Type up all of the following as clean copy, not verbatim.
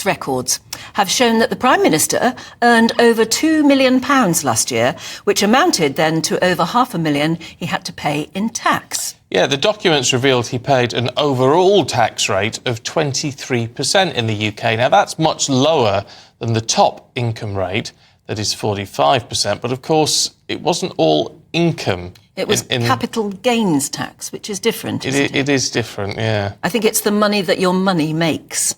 tax records have shown that the Prime Minister earned over £2 million last year, which amounted then to over £500,000 he had to pay in tax. Yeah, the documents revealed he paid an overall tax rate of 23% in the UK. Now, that's much lower than the top income rate, that is 45%. But, of course, it wasn't all income. It was capital gains tax, which is different, isn't it? It is different, yeah. I think it's the money that your money makes.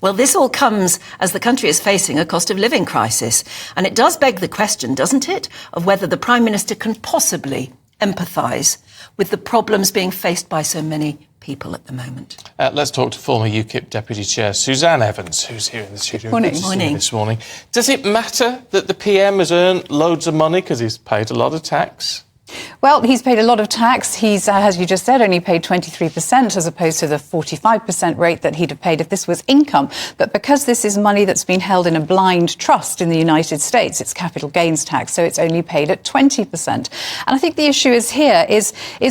Well, this all comes as the country is facing a cost of living crisis. And it does beg the question, doesn't it, of whether the Prime Minister can possibly empathise with the problems being faced by so many people at the moment. Let's talk to former UKIP Deputy Chair Suzanne Evans, who's here in the studio this morning. Does it matter that the PM has earned loads of money because he's paid a lot of tax? Well, he's paid a lot of tax. He's, as you just said, only paid 23% as opposed to the 45% rate that he'd have paid if this was income. But because this is money that's been held in a blind trust in the United States, it's capital gains tax, so it's only paid at 20%. And I think the issue is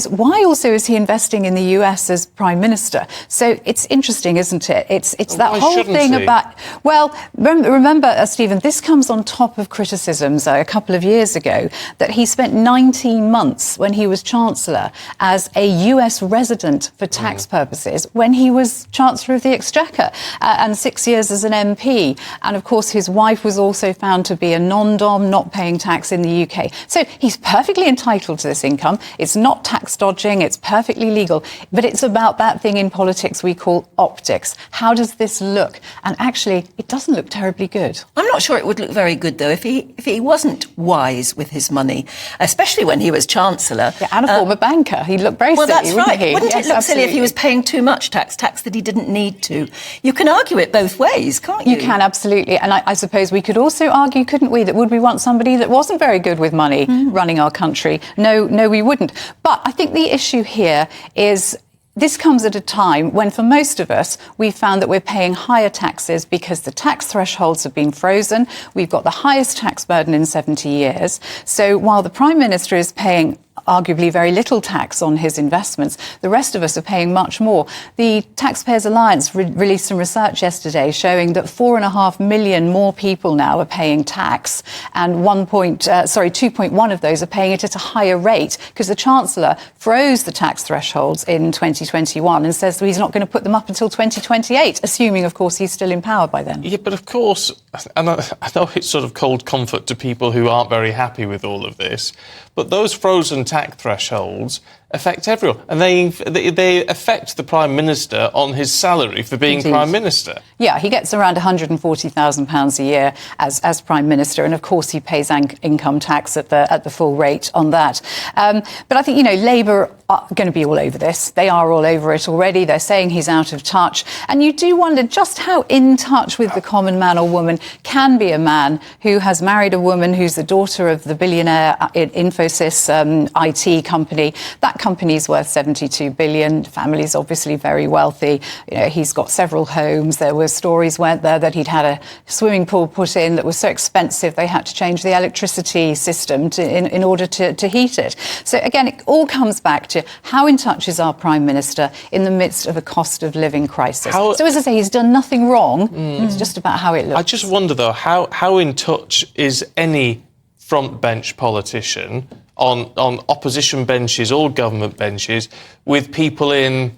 why also is he investing in the US as Prime Minister? So it's interesting, isn't it? It's that whole thing about... Well, remember, Stephen, this comes on top of criticisms a couple of years ago that he spent 19 months when he was Chancellor as a US resident for tax purposes when he was Chancellor of the Exchequer and 6 years as an MP. And, of course, his wife was also found to be a non-dom, not paying tax in the UK. So he's perfectly entitled to this income. It's not tax dodging. It's perfectly legal. But it's about that thing in politics we call optics. How does this look? And actually, it doesn't look terribly good. I'm not sure it would look very good, though, if he wasn't wise with his money, especially when he was Chancellor. Yeah, and a former banker. He'd look very silly, that's right. wouldn't he? Wouldn't it look silly if he was paying too much tax that he didn't need to? You can argue it both ways, can't you? You can, absolutely. And I suppose we could also argue, couldn't we, that would we want somebody that wasn't very good with money running our country? No, we wouldn't. But I think the issue here is... This comes at a time when, for most of us, we've found that we're paying higher taxes because the tax thresholds have been frozen. We've got the highest tax burden in 70 years. So while the Prime Minister is paying arguably very little tax on his investments, the rest of us are paying much more. The Taxpayers Alliance released some research yesterday showing that 4.5 million more people now are paying tax, and 2.1 of those are paying it at a higher rate because the Chancellor froze the tax thresholds in 2021 and says that he's not going to put them up until 2028, assuming, of course, he's still in power by then. Yeah, but of course, and I know it's sort of cold comfort to people who aren't very happy with all of this, but those frozen tax thresholds affect everyone, and they affect the Prime Minister on his salary for being Prime Minister. Yeah, he gets around £140,000 a year as Prime Minister, and of course he pays income tax at the full rate on that. But I think, Labour are going to be all over this. They are all over it already. They're saying he's out of touch. And you do wonder just how in touch with the common man or woman can be a man who has married a woman who's the daughter of the billionaire Infosys IT company. That company's worth $72 billion. The family's obviously very wealthy. He's got several homes. There were stories, weren't there, that he'd had a swimming pool put in that was so expensive they had to change the electricity system in order to heat it. So, again, it all comes back to how in touch is our Prime Minister in the midst of a cost of living crisis. So, as I say, he's done nothing wrong. It's just about how it looks. I just wonder, though, how in touch is any front-bench politician on opposition benches or government benches with people in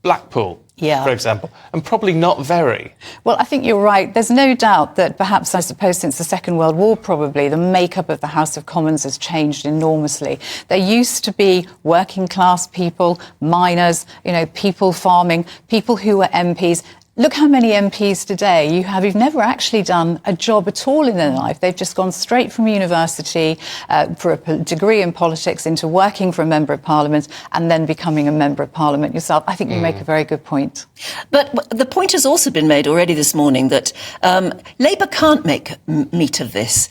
Blackpool, for example, and probably not very. Well, I think you're right. There's no doubt that perhaps, I suppose, since the Second World War, probably, the makeup of the House of Commons has changed enormously. There used to be working-class people, miners, people farming, people who were MPs. Look how many MPs today you have who've never actually done a job at all in their life. They've just gone straight from university for a degree in politics into working for a Member of Parliament and then becoming a Member of Parliament yourself. I think you make a very good point. But the point has also been made already this morning that Labour can't make meat of this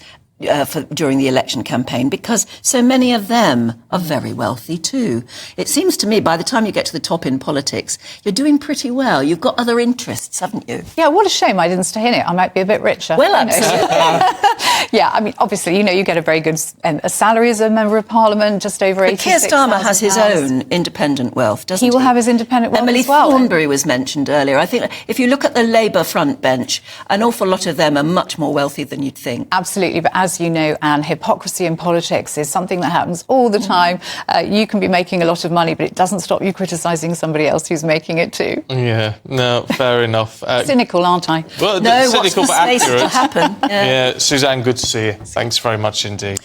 during the election campaign because so many of them are very wealthy too. It seems to me by the time you get to the top in politics, you're doing pretty well. You've got other interests, haven't you? Yeah, what a shame I didn't stay in it. I might be a bit richer. Well, absolutely. Yeah, I mean, obviously, you get a very good a salary as a member of Parliament, just over £86,000. Keir Starmer has his own independent wealth, doesn't he? He will have his independent wealth Emily as well. Thornberry was mentioned earlier. I think if you look at the Labour front bench, an awful lot of them are much more wealthy than you'd think. Absolutely, but as you know, Anne, hypocrisy in politics is something that happens all the time. You can be making a lot of money, but it doesn't stop you criticising somebody else who's making it too. Yeah, no, fair enough. Cynical, aren't I? Well, No, cynical what's but the space accurate. to happen? Yeah, Suzanne, good to see you. Thanks very much indeed.